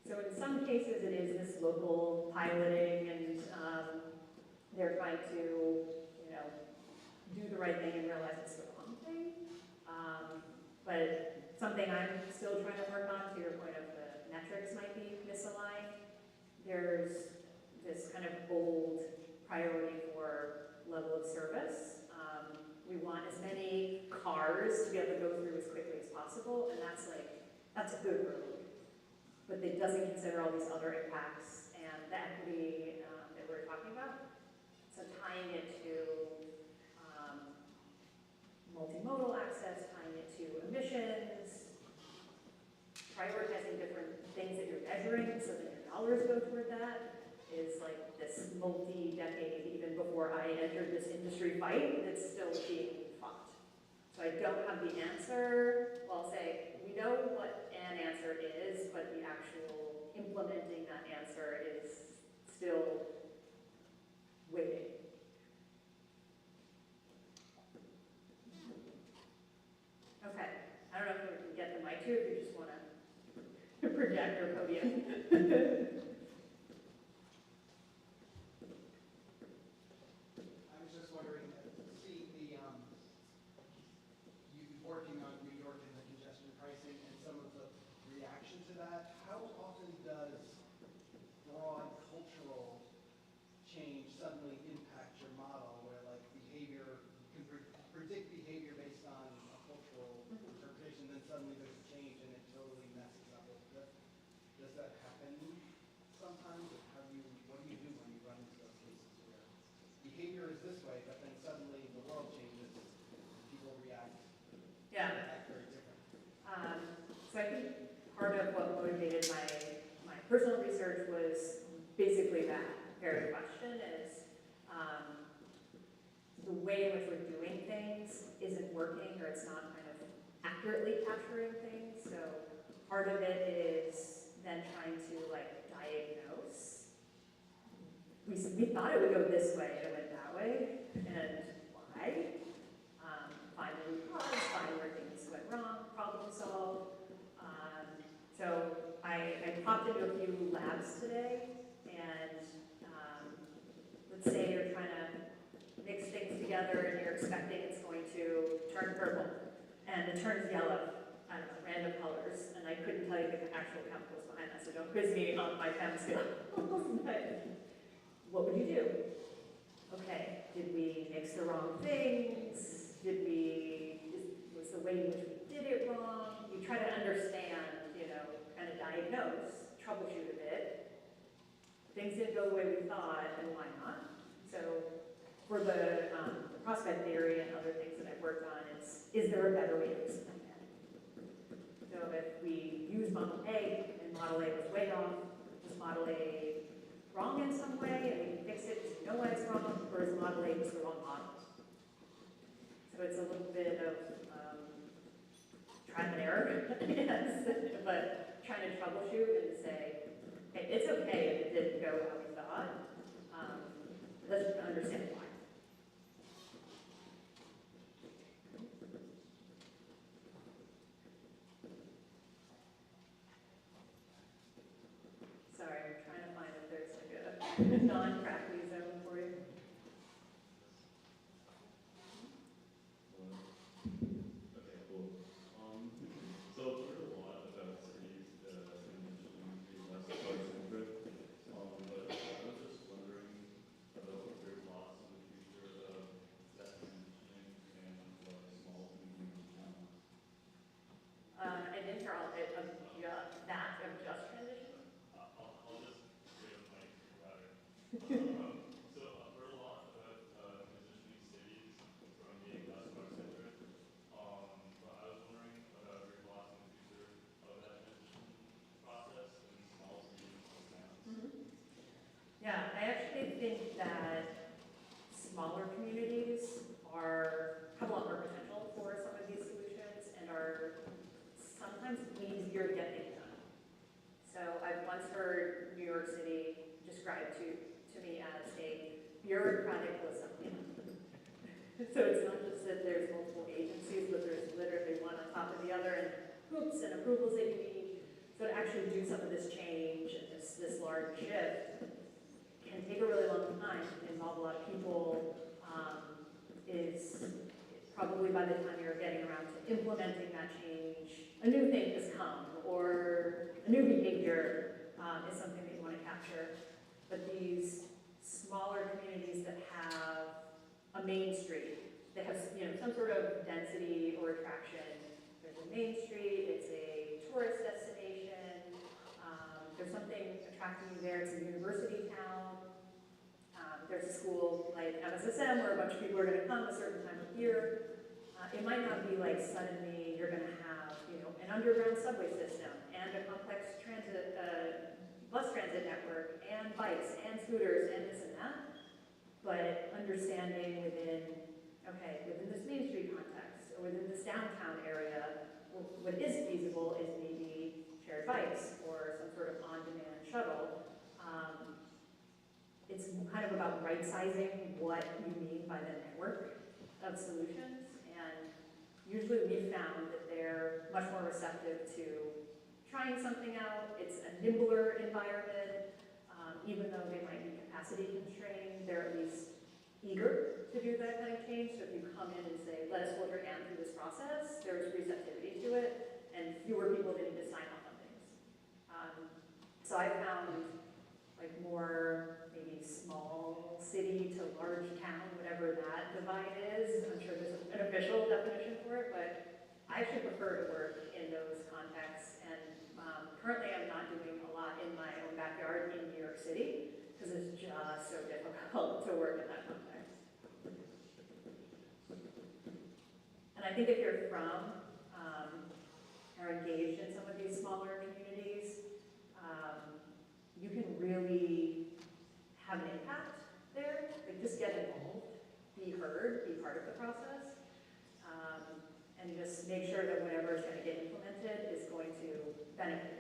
So in some cases it is this local piloting, and they're trying to, do the right thing and realize it's the wrong thing. But something I'm still trying to work on, to your point of the metrics might be misaligned. There's this kind of bold priority for level of service. We want as many cars to be able to go through as quickly as possible, and that's a good road. but it doesn't consider all these other impacts and the equity that we're talking about. So tying it to multimodal access, tying it to emissions, prioritizing different things that you're measuring so that your dollars go toward that is like this multi-decade, even before I entered this industry fight, that's still being fought. So I don't have the answer. Well, I'll say, we know what an answer is, but the actual implementing that answer is still waiting. Okay, I don't know if we can get the mic to, if you just want to project or podium. I was just wondering, seeing the, you working on New York and the congestion pricing and some of the reaction to that, how often does broad cultural change suddenly impact your model where like behavior, you can predict behavior based on a cultural interpretation, then suddenly there's a change and it totally messes up with it? Does that happen sometimes? Or what do you do when you run into those cases where behavior is this way, but then suddenly the world changes and people react very differently? So I think part of what motivated my personal research was basically that very question is the way in which we're doing things isn't working, or it's not kind of accurately capturing things. So part of it is then trying to like diagnose. We thought it would go this way and it went that way, and why? Find the root cause, find where things went wrong, problem solve. So I popped into a few labs today, and let's say you're trying to mix things together and you're expecting it's going to turn purple, and it turns yellow, I don't know, random colors, and I couldn't tell you the actual chemicals behind that, so don't quiz me on my chem skills. But what would you do? Okay, did we mix the wrong things? Was the way in which we did it wrong? You try to understand, kind of diagnose, troubleshoot a bit. Things didn't go the way we thought, and why not? So for the prospect theory and other things that I've worked on, is there a better way to explain it? So if we use model A and model A was way off, was model A wrong in some way and we can fix it because we know why it's wrong, or is model A just the wrong model? So it's a little bit of trial and error, yes, but trying to troubleshoot and say, hey, it's okay if it didn't go how we thought. Let's understand why. Sorry, I'm trying to find if there's like a non-crackly zone for you. Okay, cool. So I've heard a lot about cities that mentioning being less car-centric, but I was just wondering about what your thoughts on the future of that transitioning and what small to medium towns. I didn't hear all of it, that of just transition. I'll just give my router. So I've heard a lot about transitioning cities from being less car-centric, but I was wondering about your thoughts on the future of that transition process in small to medium towns. Yeah, I actually think that smaller communities have a lot more potential for some of these solutions and are sometimes easier to get things done. So I've once heard New York City described to me as a bureaucratic lasagna. So it's not just that there's multiple agencies, but there's literally one on top of the other, and hoops and approvals that you need. So to actually do some of this change and this large shift can take a really long time, involve a lot of people, is probably by the time you're getting around to implementing that change, a new thing has come, or a new behavior is something that you want to capture. But these smaller communities that have a main street, that have some sort of density or attraction, there's a main street, it's a tourist destination, there's something attracting you there. It's a university town. There's a school like MSSM where a bunch of people are going to come a certain time of year. It might not be like suddenly you're going to have, an underground subway system and a complex transit, bus transit network and bikes and scooters and this and that. But understanding within this Main Street context or within this downtown area, what is feasible is maybe shared bikes or some sort of on-demand shuttle. It's kind of about right-sizing what you mean by the network of solutions, and usually we've found that they're much more receptive to trying something out. It's a nimbler environment, even though they might be capacity constrained, they're at least eager to do that kind of change. So if you come in and say, let us hold your hand through this process, there's receptivity to it, and fewer people that need to sign off on things. So I found like more maybe small city to large town, whatever that divide is. I'm sure there's an official definition for it, but I actually prefer to work in those contexts. And currently I'm not doing a lot in my own backyard in New York City because it's just so difficult to work in that context. And I think if you're from or engaged in some of these smaller communities, you can really have an impact there. Like, just get involved, be heard, be part of the process, and just make sure that whatever is going to get implemented is going to benefit.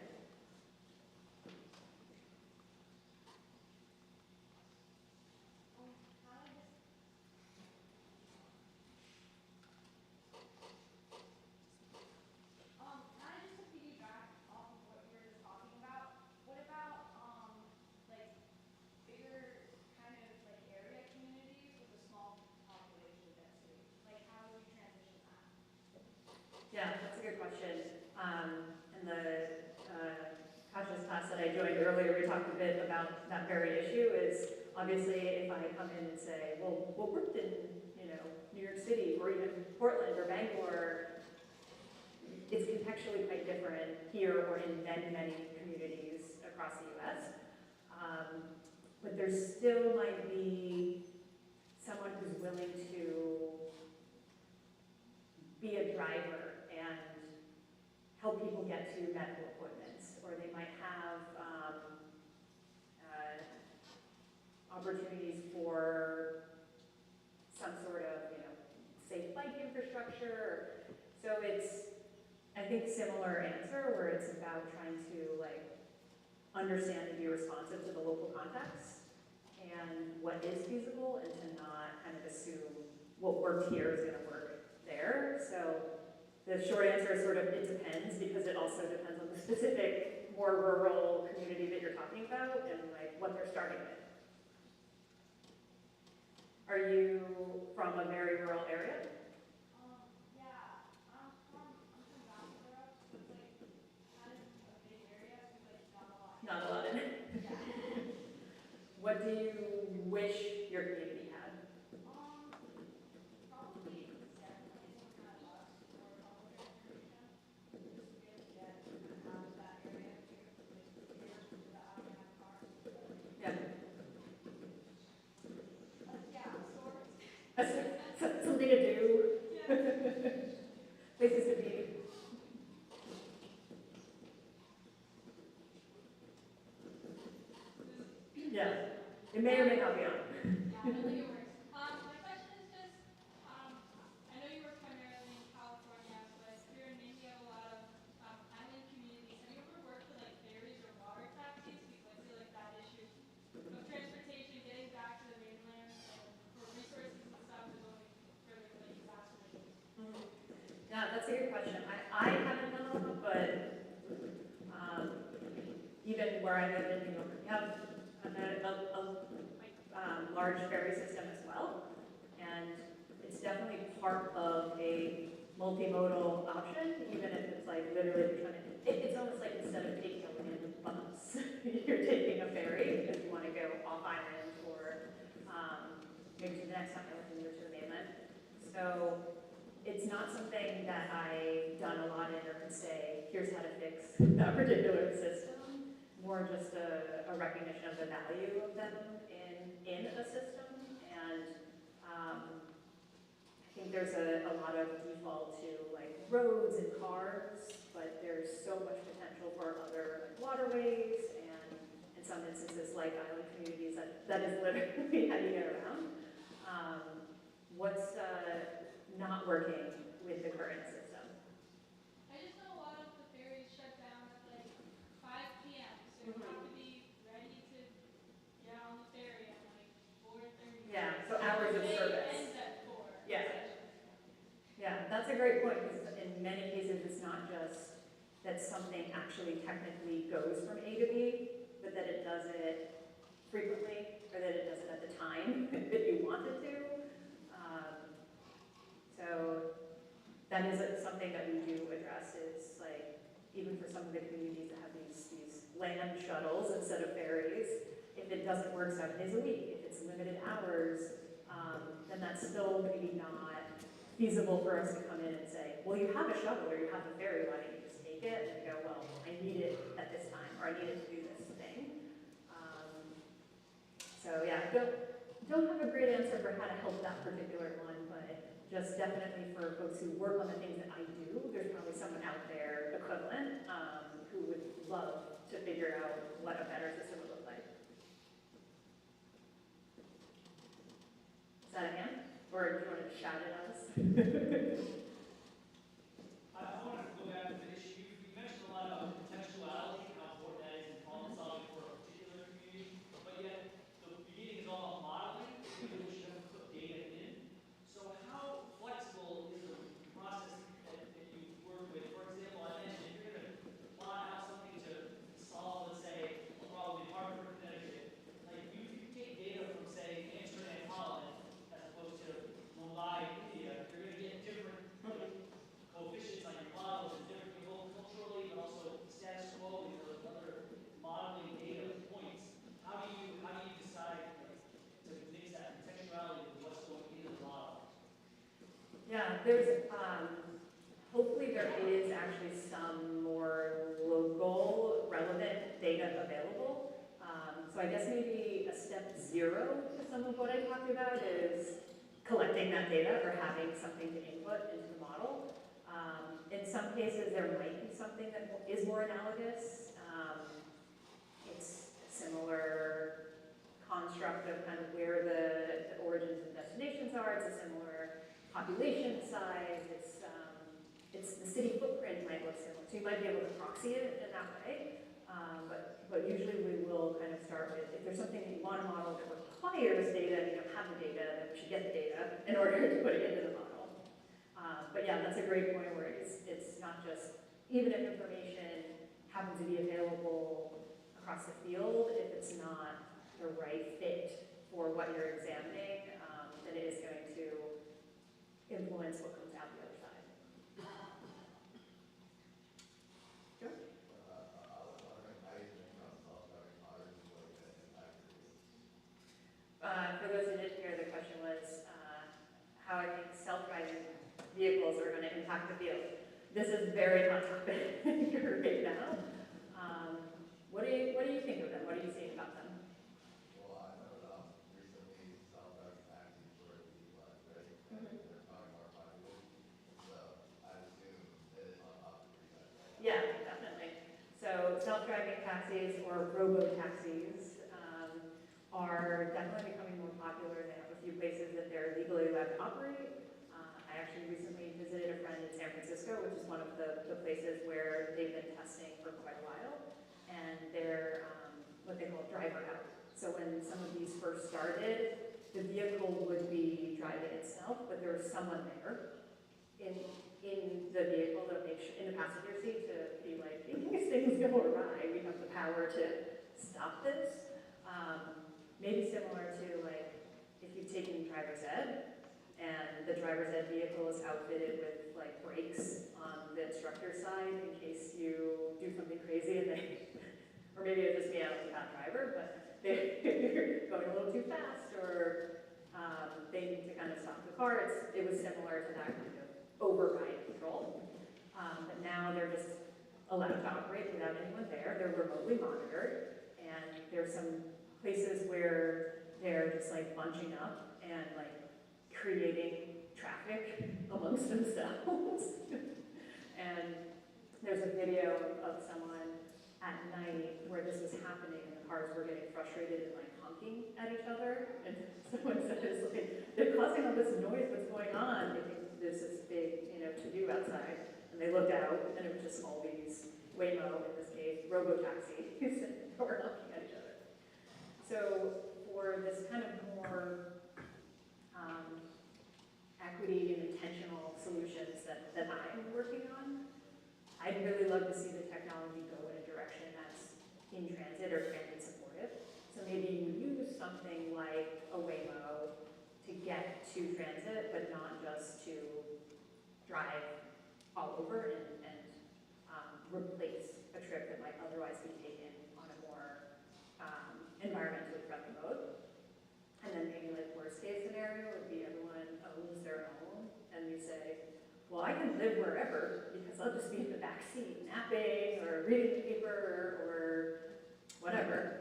Kind of just to piggyback off of what you were just talking about, what about like bigger kind of like area communities with a small population density? Like how do we transition that? Yeah, that's a good question. In the conscious class that I joined earlier, we talked a bit about that very issue. Is obviously if I come in and say, well, what worked in New York City or even Portland or Bangor, it's contextually quite different here or in many communities across the U.S. But there still might be someone who's willing to be a driver and help people get to medical appointments, or they might have opportunities for some sort of safe bike infrastructure. So it's, I think, similar answer where it's about trying to understand and be responsive to the local context and what is feasible, and to not kind of assume what worked here is going to work there. So the short answer is sort of it depends, because it also depends on the specific, more rural community that you're talking about and what they're starting with. Are you from a very rural area? Yeah, I'm from Vancouver, so it's like kind of a big area, so like not a lot. Not a lot in it. Yeah. What do you wish your community had? Probably definitely some kind of bus or public transportation, just to be able to get out of that area here, without having a car. Yeah. Yeah, stores. Something to do, Yeah. places to be. Yeah, it may or may not be on. Yeah, I don't think it works. My question is just, I know you work primarily in California, but here in Maine we have a lot of island communities. Have you ever worked with ferries or water taxis? Because I feel like that issue of transportation, getting back to the mainland and for resources and stuff is only further exacerbated. Yeah, that's a good question. I haven't done a lot, but even where I live in New York, we have a large ferry system as well, and it's definitely part of a multimodal option, even if it's literally it's almost like instead of taking a land bus, you're taking a ferry because you want to go off island or maybe to the next island or to the mainland. So it's not something that I've done a lot in or could say, here's how to fix that particular system. more just a recognition of the value of them in a system. And I think there's a lot of default to like roads and cars, but there's so much potential for other like, waterways and in some instances like island communities that is literally how you get around. What's not working with the current system? I just know a lot of the ferries shut down at like 5 p.m. So you have to be ready to get on the ferry at like 4:30. Yeah, so hours of They service. end at 4. Yeah. essentially. Yeah, that's a great point, because in many cases, it's not just that something actually technically goes from A to B, but that it does it frequently, or that it does it at the time that you want it to. So that is something that we do address, is like, even for some of the communities that have these land shuttles instead of ferries, if it doesn't work 7 days a week, if it's limited hours, then that's still maybe not feasible for us to come in and say, well, you have a shuttle or you have a ferry, why don't you just take it? And they go, well, I need it at this time, or I need it to do this thing. So yeah, don't have a great answer for how to help that particular one, but just definitely for folks who work on the things that I do, there's probably someone out there equivalent who would love to figure out what a better system would look like. Is that a hand? Or do you want to shout at us? I wanted to go back to the issue. You mentioned a lot about contextuality, how important that is in problem solving for a particular community, but yet the beginning is all about modeling, we should have put data in. So how flexible is the process that you work with? For example, I mentioned if you're going to plot out something to solve, let's say, a problem in Hartford, Connecticut, like you take data from, say, Amsterdam, Holland, as opposed to Mumbai, India, you're going to get different coefficients on your models and different both culturally, but also status quo with those other modeling data points. How do you decide to mix that contextuality with what's going into the model? Yeah, there's, hopefully there is actually some more local relevant data available. So I guess maybe a step 0 to some of what I talked about is collecting that data or having something to input into the model. In some cases, there might be something that is more analogous. It's a similar construct of kind of where the origins and destinations are. It's a similar population size. It's the city footprint might look similar. So you might be able to proxy it in that way. But usually we will kind of start with, if there's something that you want to model that requires data and you don't have the data, then we should get the data in order to put it into the model. But yeah, that's a great point where it's not just, even if information happens to be available across the field, if it's not the right fit for what you're examining, then it is going to influence what comes out the other side. Sure. For those who didn't hear, the question was how I think self-driving vehicles are going to impact the field. This is a very hot topic right now. What do you think of them? What are you seeing about them? Well, I know that recently self-driving taxis were legalized, right? And they're becoming more popular. So I assume it is on top of the research right now. Yeah, definitely. So self-driving taxis or robo-taxis are definitely becoming more popular. They have a few places that they're legally allowed to operate. I actually recently visited a friend in San Francisco, which is one of the places where they've been testing for quite a while. And they're what they call driver out. So when some of these first started, the vehicle would be driving itself, but there was someone there in the vehicle to make sure, in the passenger seat to be like, in case things go awry, we have the power to stop this. Maybe similar to like if you've taken driver's ed and the driver's ed vehicle is outfitted with like brakes on the instructor's side in case you do something crazy and they, or maybe it's just me, I was a bad driver, but they're going a little too fast or they need to kind of stop the car. It was similar to that kind of override control. But now they're just allowed to operate without anyone there. They're remotely monitored, and there's some places where they're just like bunching up and like creating traffic amongst themselves. And there's a video of someone at night where this was happening and the cars were getting frustrated and like honking at each other. And someone said, it's like, they're causing all this noise, what's going on? They think there's this big, to-do outside. And they looked out and it was just all these Waymo, in this case, robo-taxis that were honking at each other. So for this kind of more equity and intentional solutions that I'm working on, I'd really love to see the technology go in a direction that's in transit or transit supportive. So maybe you use something like a Waymo to get to transit, but not just to drive all over and replace a trip that might otherwise be taken on a more environmentally friendly mode. And then maybe like worst case scenario would be everyone owns their own, and you say, well, I can live wherever because I'll just be in the back seat napping or reading the paper or whatever.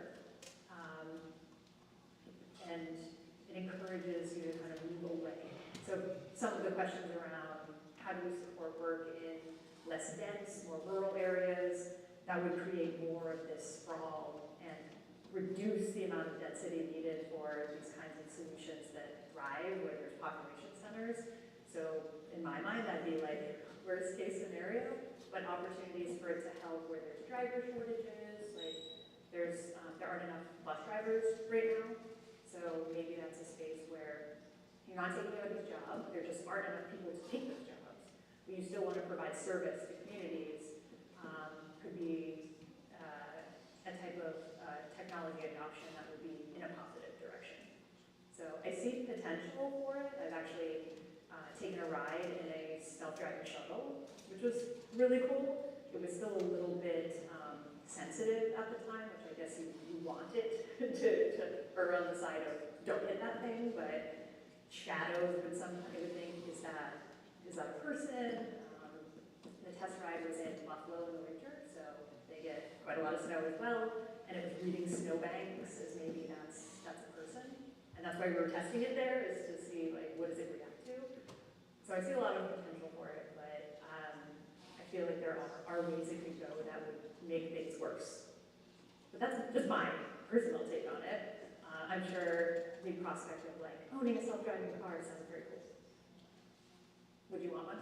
And it encourages you to kind of move away. So some of the questions around how do we support work in less dense, more rural areas, that would create more of this sprawl and reduce the amount of density needed for these kinds of solutions that thrive where there's population centers. So in my mind, that'd be like worst case scenario, but opportunities for it to help where there's driver shortages, like there aren't enough bus drivers right now. So maybe that's a space where you're not taking anybody's job, there just aren't enough people to take those jobs. But you still want to provide service to communities. Could be a type of technology adoption that would be in a positive direction. So I see potential for it. I've actually taken a ride in a self-driving shuttle, which was really cool. It was still a little bit sensitive at the time, which I guess you want it to err on the side of don't hit that thing, but shadows would sometimes, I would think, is that a person? The test ride was in Buffalo in the winter, so they get quite a lot of snow as well, and it was reading snowbanks as maybe that's a person. And that's why we were testing it there, is to see like what does it react to. So I see a lot of potential for it, but I feel like there are ways it could go that would make things worse. But that's just my personal take on it. I'm sure the prospect of like owning a self-driving car sounds very cool. Would you want one?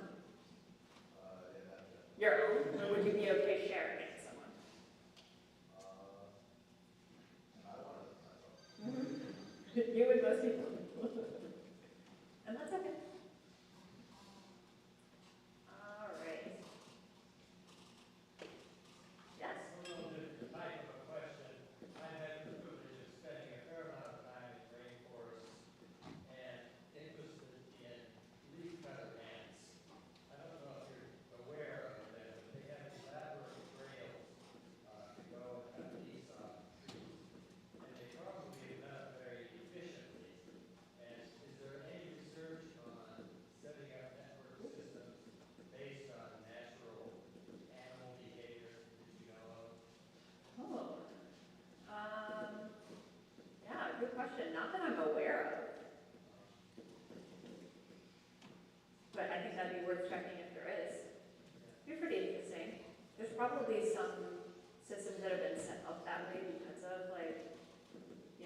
Yeah, that's it. Your own? Or would you be okay sharing it with someone? I wanted to myself. You and most people. And that's okay. All right. Yes? A little different type of a question. I've had the privilege of spending a fair amount of time in rainforests and interested in leaf cutter ants. I don't know if you're aware of them, but they have elaborate trails to go and cut leaves off trees. And they probably have done it very efficiently. And is there any research on setting up network systems based on natural animal behavior that you know of? Oh. Yeah, good question. Not that I'm aware of. But I think that'd be worth checking if there is. It'd be pretty interesting. There's probably some systems that have been set up that way because of like,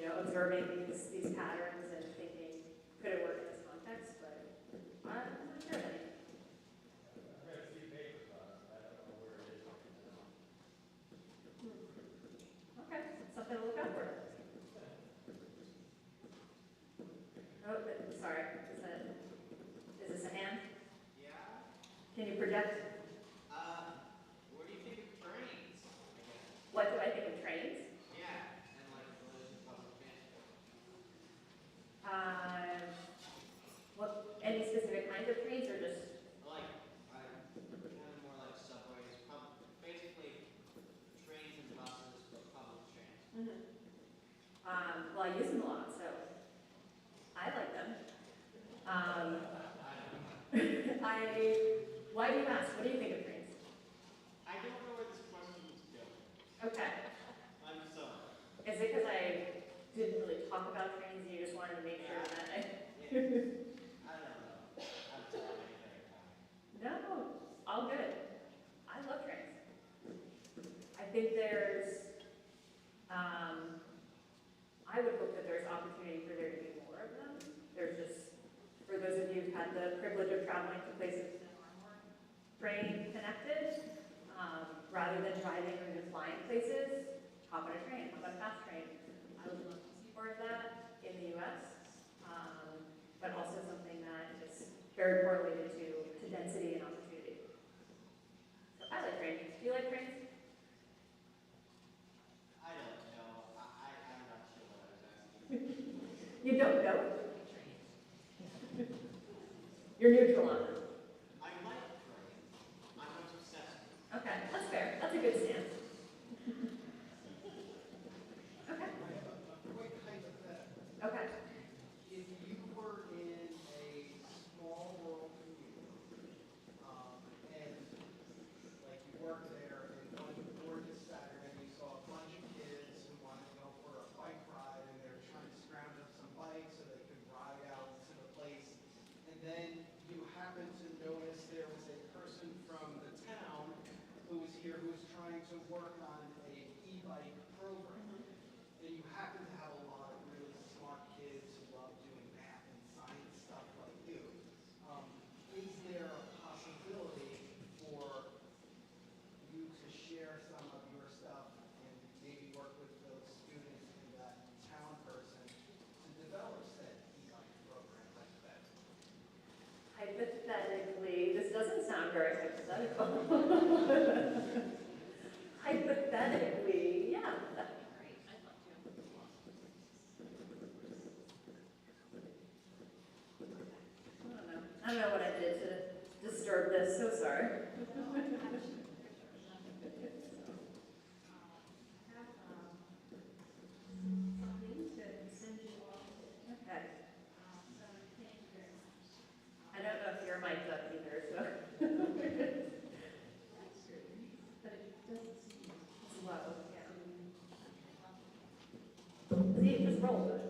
observing these patterns and thinking, could it work in this context? But I'm not sure of any. I've read a few papers on it, but I don't know where it is right now. Okay, something to look out for. Oh, sorry. Is this a hand? Yeah. Can you project? What do you think of trains? I guess. What do I think of trains? Yeah, and like relation to public transport. Any specific kinds of trains or just? Like, kind of more like subways, basically trains and buses, but public transport. Well, I use them a lot, so I like them. I don't know. Why do you ask? What do you think of trains? I don't know where this Okay. I'm sorry. Is it because I didn't really talk about trains and you just wanted to make sure that I... I don't know. I'm sorry. No, all good. I love trains. I think I would hope that there's opportunity for there to be more of them. There's just, for those of you who've had the privilege of traveling to places that are more train connected, rather than driving or even flying places, hop on a train, hop on a fast train. I would love to see more of that in the US, but also something that is very correlated to density and opportunity. So I like trains. Do you like trains? I don't know. I'm not sure what I was asking. You don't know? You're neutral on them. I like trains. I'm not obsessed with them. Okay, that's fair. That's a good stance. Okay. I have a quick hypothetical. Okay. If you were in a small rural community, and like you worked there, and going forward this Saturday, you saw a bunch of kids who wanted to go for a bike ride, and they were trying to scrounge up some bikes so they could ride out to the place. And then you happened to notice there was a person from the town who was here who was trying to work on a e-bike program. And you happen to have a lot of really smart kids who love doing math and science stuff like you. Is there a possibility for you to share some of your stuff and maybe work with those students and that town person to develop said e-bike program like that? Hypothetically, this doesn't sound very hypothetical. Hypothetically, yeah, that'd be great. I'd love to. I don't know what I did to disturb this, so sorry. Okay. I don't know if your mic's up either, so. It's low, yeah. See, it just rolled.